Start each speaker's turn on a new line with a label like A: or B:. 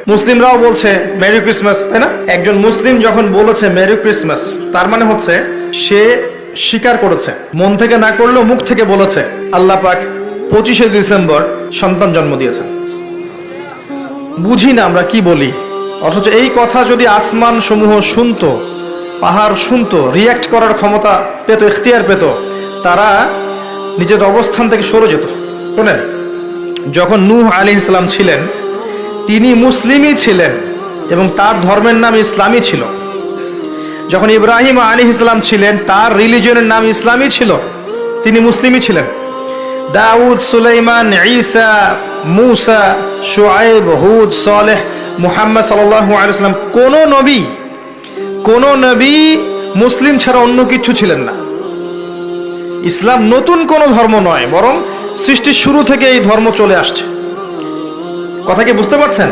A: মুসলিমরাও বলছে merry Christmas, তাই না? একজন মুসলিম যখন বলেছে মেরি ক্রিসমাস, তার মানে হচ্ছে সে স্বীকার করেছে, মন থেকে না করলেও মুখ থেকে বলেছে আল্লাহ পাক 25শে ডিসেম্বর সন্তান জন্ম দিয়েছেন। বুঝি না আমরা কি বলি, অথচ এই কথা যদি আসমান সমূহ শুনতো, পাহাড় শুনতো, রিয়্যাক্ট করার ক্ষমতা পেত, ইখতিয়ার পেত, তারা নিজের অবস্থান থেকে সরে যেত। শোনেন, যখন নূহ আলাইহিস সালাম ছিলেন, তিনি মুসলিমই ছিলেন এবং তার ধর্মের নাম ইসলামই ছিল। যখন ইব্রাহিম আলাইহিস সালাম ছিলেন, তার রিলিজিয়নের নাম ইসলামই ছিল, তিনি মুসলিমই ছিলেন। দাউদ, সুলাইমান, ঈসা, মূসা, শুআয়ব, হুদ, সালেহ, মুহাম্মদ সাল্লাল্লাহু আলাইহি ওয়াসাল্লাম, কোন নবী মুসলিম ছাড়া অন্য কিছু ছিলেন না। ইসলাম নতুন কোন ধর্ম নয়, বরং সৃষ্টির শুরু থেকে এই ধর্ম চলে আসছে। কথা কি বুঝতে পারছেন?